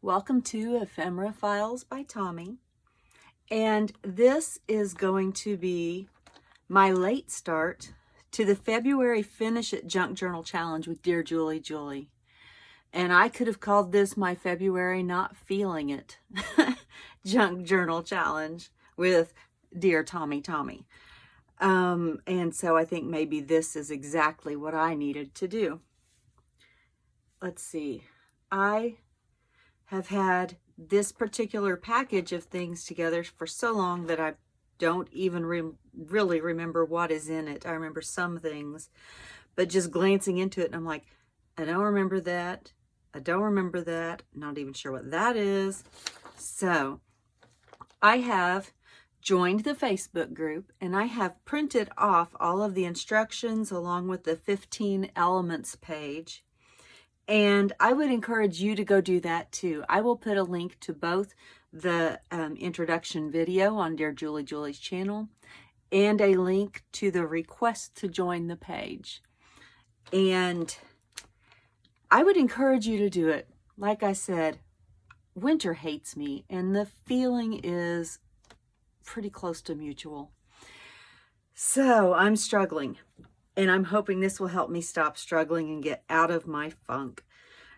Welcome to Ephemera Files by Tommy, and this is going to be my late start to the February Finish It Junk Journal Challenge with Dear Julie Julie. And I could have called this my February Not Feeling It Junk Journal Challenge with Dear Tommy Tommy. And so I think maybe this is exactly what I needed to do. Let's see. I have had this particular package of things together for so long that I don't even really remember what is in it. I remember some things, but just glancing into it, and I'm like, I don't remember that. I don't remember that. Not even sure what that is. So I have joined the Facebook group, and I have printed off all of the instructions along with the 15 elements page. And I would encourage you to go do that too. I will put a link to both the introduction video on Dear Julie Julie's channel and a link to the request to join the page. And I would encourage you to do it. Like I said, winter hates me, and the feeling is pretty close to mutual. So I'm struggling. And I'm hoping this will help me stop struggling and get out of my funk.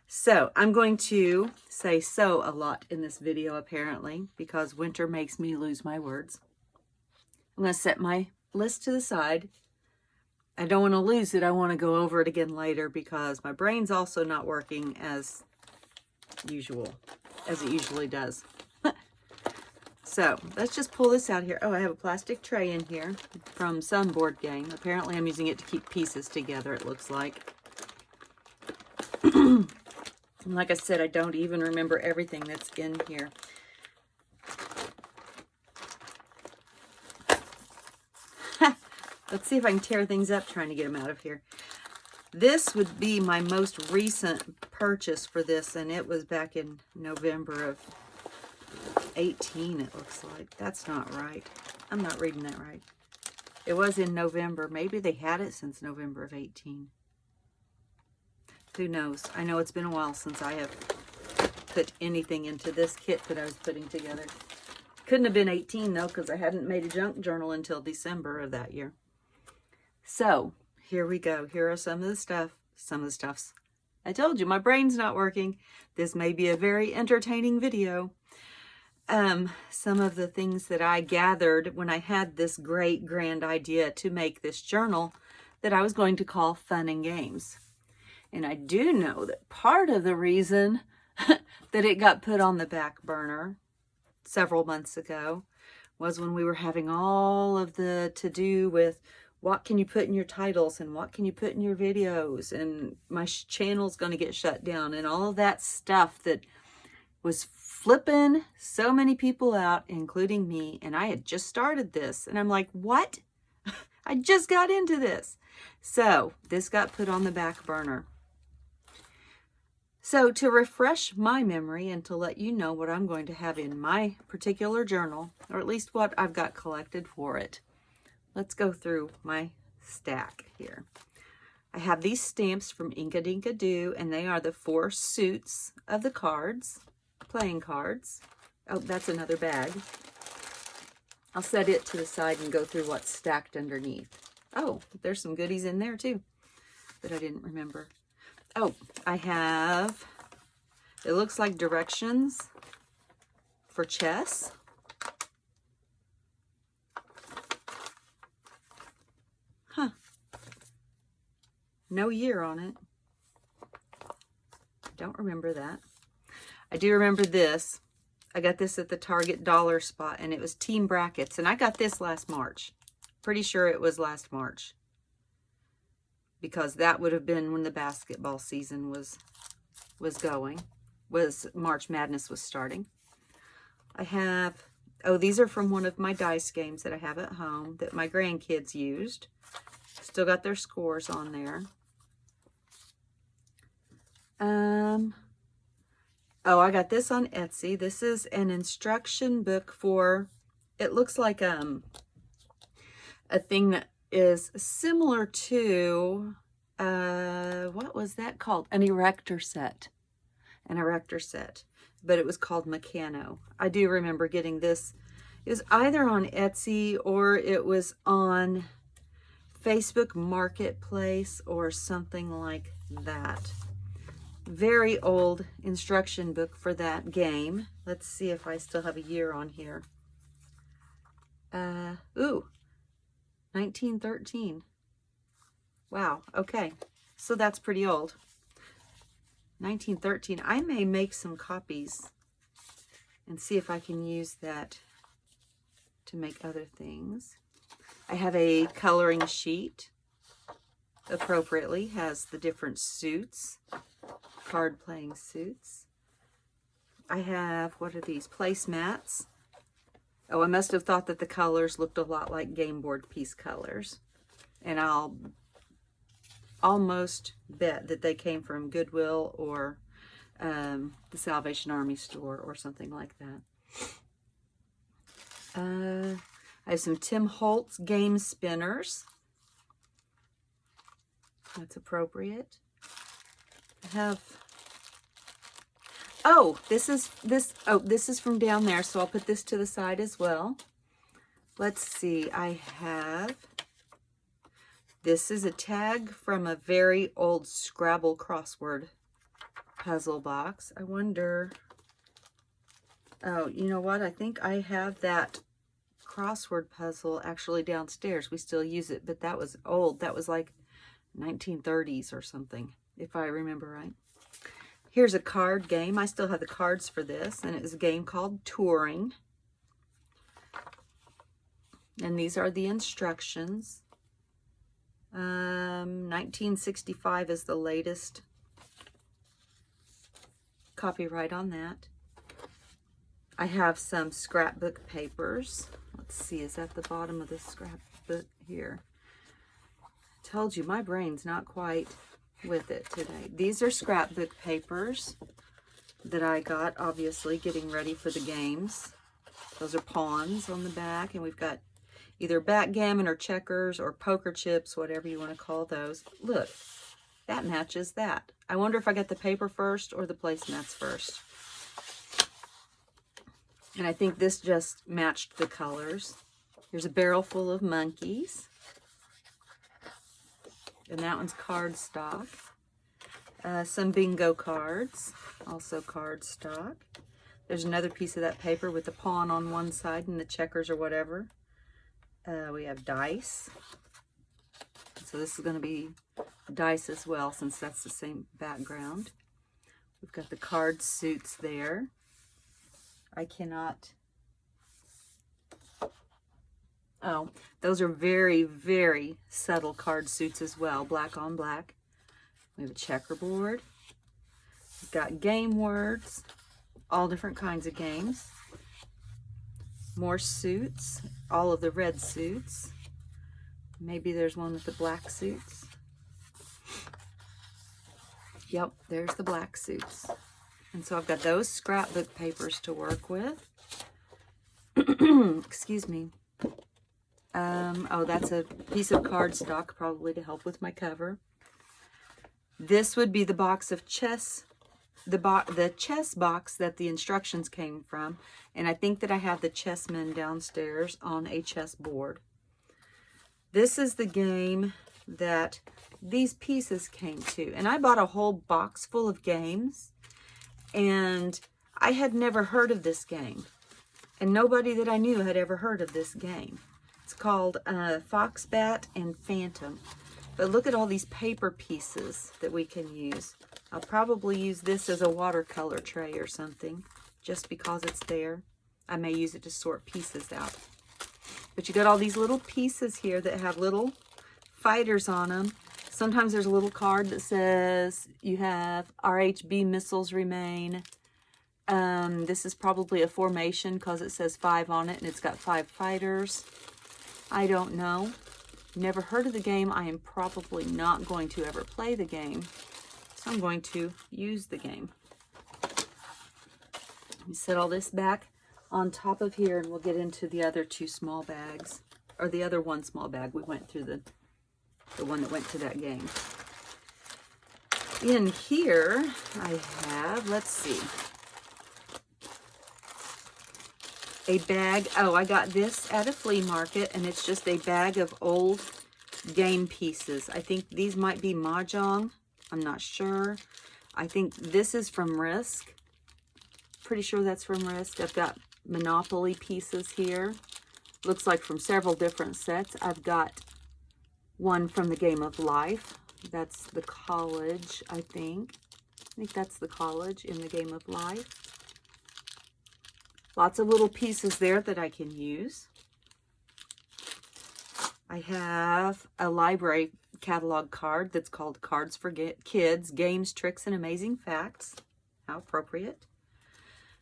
So I'm going to say so a lot in this video, apparently, because winter makes me lose my words. I'm going to set my list to the side. I don't want to lose it. I want to go over it again later because my brain's also not working as usual, as it usually does. So let's just pull this out here. Oh, I have a plastic tray in here from some board game. Apparently I'm using it to keep pieces together, it looks like. And like I said, I don't even remember everything that's in here. Let's see if I can tear things up trying to get them out of here. This would be my most recent purchase for this, and it was back in November of 18, it looks like. That's not right. I'm not reading that right. It was in November. Maybe they had it since November of 18. Who knows? I know it's been a while since I have put anything into this kit that I was putting together. Couldn't have been 18 though, because I hadn't made a junk journal until December of that year. So here we go. Here are some of the stuffs. I told you, my brain's not working. This may be a very entertaining video. Some of the things that I gathered when I had this great grand idea to make this journal that I was going to call Fun and Games. And I do know that part of the reason that it got put on the back burner several months ago was when we were having all of the to-do with what can you put in your titles and what can you put in your videos, and my channel's going to get shut down, and all of that stuff that was flipping so many people out, including me. And I had just started this, and I'm like, what? I just got into this. So this got put on the back burner. So to refresh my memory and to let you know what I'm going to have in my particular journal, or at least what I've got collected for it, let's go through my stack here. I have these stamps from Inkadinkado, and they are the 4 suits of the cards, playing cards. Oh, that's another bag. I'll set it to the side and go through what's stacked underneath. Oh, there's some goodies in there too that I didn't remember. Oh, I have, it looks like directions for chess. Huh. No year on it. Don't remember that. I do remember this. I got this at the Target dollar spot, and it was Team Brackets, and I got this last March. Pretty sure it was last March, because that would have been when the basketball season was March Madness was starting. I have, oh, these are from one of my dice games that I have at home that my grandkids used. Still got their scores on there. Oh, I got this on Etsy. This is an instruction book for, it looks like a thing that is similar to, what was that called? An erector set. an erector set, but it was called Meccano. I do remember getting this. It was either on Etsy or it was on Facebook Marketplace or something like that. Very old instruction book for that game. Let's see if I still have a year on here. Ooh, 1913. Wow, okay. So that's pretty old. 1913. I may make some copies and see if I can use that to make other things. I have a coloring sheet, appropriately, has the different suits, card playing suits. I have, what are these, placemats. Oh, I must have thought that the colors looked a lot like game board piece colors. And I'll almost bet that they came from Goodwill or the Salvation Army store or something like that. I have some Tim Holtz game spinners. That's appropriate. I have, this is from down there, so I'll put this to the side as well. Let's see, I have, this is a tag from a very old Scrabble crossword puzzle box. I wonder, oh, you know what? I think I have that crossword puzzle actually downstairs. We still use it, but that was old. That was like 1930s or something, if I remember right. Here's a card game. I still have the cards for this, and it was a game called Touring. And these are the instructions. 1965 is the latest copyright on that. I have some scrapbook papers. Let's see, is that the bottom of the scrapbook here? I told you, my brain's not quite with it today. These are scrapbook papers that I got, obviously, getting ready for the games. Those are pawns on the back, and we've got either backgammon or checkers or poker chips, whatever you want to call those. Look, that matches that. I wonder if I got the paper first or the placemats first. And I think this just matched the colors. Here's a barrel full of monkeys. And that one's cardstock. Some bingo cards, also cardstock. There's another piece of that paper with the pawn on one side and the checkers or whatever. We have dice. So this is going to be dice as well, since that's the same background. We've got the card suits there. I cannot... Oh, those are very, very subtle card suits as well, black on black. We have a checkerboard. We've got game words, all different kinds of games. More suits, all of the red suits. Maybe there's one with the black suits. Yep, there's the black suits. And so I've got those scrapbook papers to work with. Excuse me. Oh, that's a piece of cardstock, probably to help with my cover. This would be the box of chess, the chess box that the instructions came from. And I think that I have the Chessmen downstairs on a chess board. This is the game that these pieces came to. And I bought a whole box full of games. And I had never heard of this game. And nobody that I knew had ever heard of this game. It's called Foxbat and Phantom. But look at all these paper pieces that we can use. I'll probably use this as a watercolor tray or something, just because it's there. I may use it to sort pieces out. But you got all these little pieces here that have little fighters on them. Sometimes there's a little card that says you have RHB missiles remain. This is probably a formation because it says 5 on it and it's got 5 fighters. I don't know. Never heard of the game. I am probably not going to ever play the game. So I'm going to use the game. Let me set all this back on top of here and we'll get into the other 2 small bags. Or the other 1 small bag. We went through the one that went to that game. In here, I have, let's see, a bag. Oh, I got this at a flea market, and it's just a bag of old game pieces. I think these might be Mahjong. I'm not sure. I think this is from Risk. Pretty sure that's from Risk. I've got Monopoly pieces here. Looks like from several different sets. I've got one from the Game of Life. That's the college, I think. I think that's the college in the Game of Life. Lots of little pieces there that I can use. I have a library catalog card that's called Cards for Kids, Games, Tricks, and Amazing Facts. How appropriate.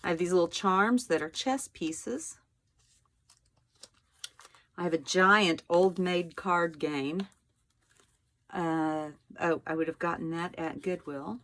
I have these little charms that are chess pieces. I have a giant old-maid card game. Oh, I would have gotten that at Goodwill.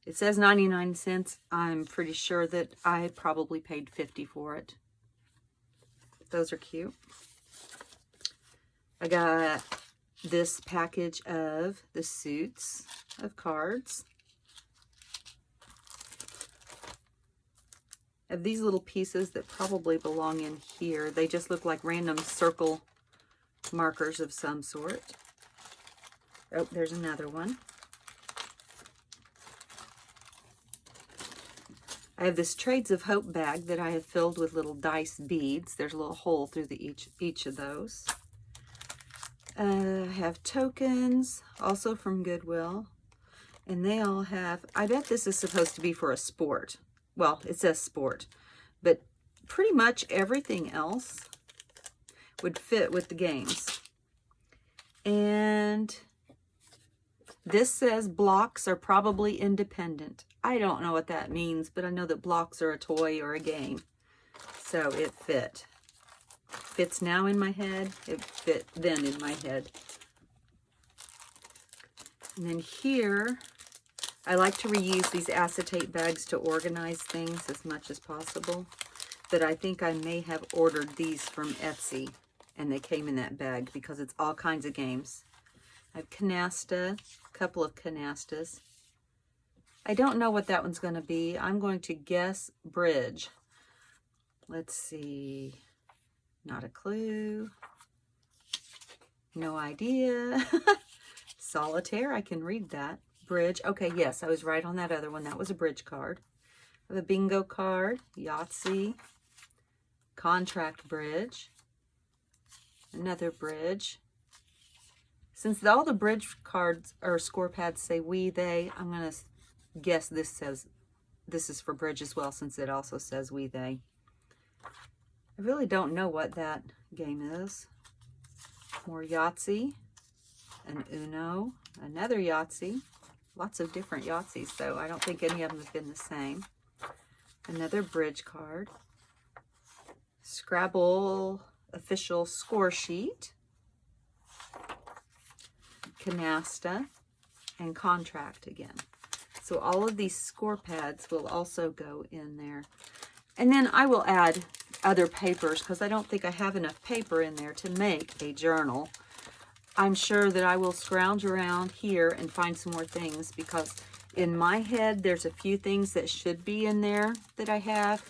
It says 99 cents. I'm pretty sure that I probably paid 50 for it. Those are cute. I got this package of the suits of cards. I have these little pieces that probably belong in here. They just look like random circle markers of some sort. Oh, there's another one. I have this Trades of Hope bag that I have filled with little dice beads. There's a little hole through each of those. I have tokens, also from Goodwill. And they all have, I bet this is supposed to be for a sport. Well, it says sport. But pretty much everything else would fit with the games. And this says blocks are probably independent. I don't know what that means, but I know that blocks are a toy or a game. So it fit. Fits now in my head. It fit then in my head. And then here, I like to reuse these acetate bags to organize things as much as possible. But I think I may have ordered these from Etsy, and they came in that bag because it's all kinds of games. I have canasta, a couple of canastas. I don't know what that one's going to be. I'm going to guess bridge. Let's see. Not a clue. No idea. Solitaire, I can read that. Bridge. Okay, yes, I was right on that other one. That was a bridge card. I have a bingo card, Yahtzee, contract bridge, another bridge. Since all the bridge cards or score pads say we, they, I'm going to guess this is for bridge as well, since it also says we, they. I really don't know what that game is. More Yahtzee, an Uno, another Yahtzee. Lots of different Yahtzees, though. I don't think any of them have been the same. Another bridge card. Scrabble official score sheet. Canasta, and contract again. So all of these score pads will also go in there. And then I will add other papers because I don't think I have enough paper in there to make a journal. I'm sure that I will scrounge around here and find some more things because in my head there's a few things that should be in there that I have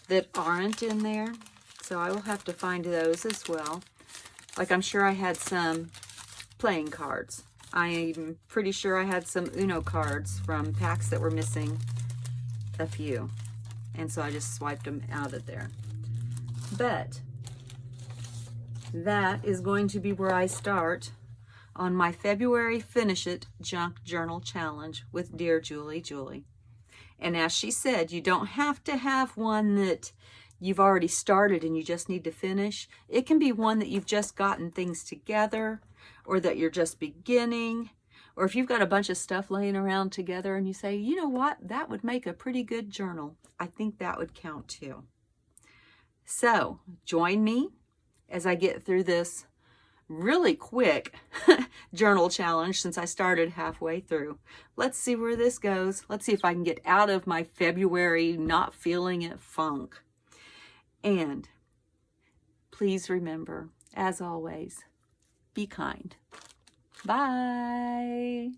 that aren't in there. So I will have to find those as well. Like I'm sure I had some playing cards. I'm pretty sure I had some Uno cards from packs that were missing a few. And so I just swiped them out of there. But that is going to be where I start on my February Finish It Junk Journal Challenge with Dear Julie Julie. And as she said, you don't have to have one that you've already started and you just need to finish. It can be one that you've just gotten things together, or that you're just beginning, or if you've got a bunch of stuff laying around together and you say, you know what, that would make a pretty good journal. I think that would count too. So join me as I get through this really quick journal challenge since I started halfway through. Let's see where this goes. Let's see if I can get out of my February not feeling it funk. And please remember, as always, be kind. Bye.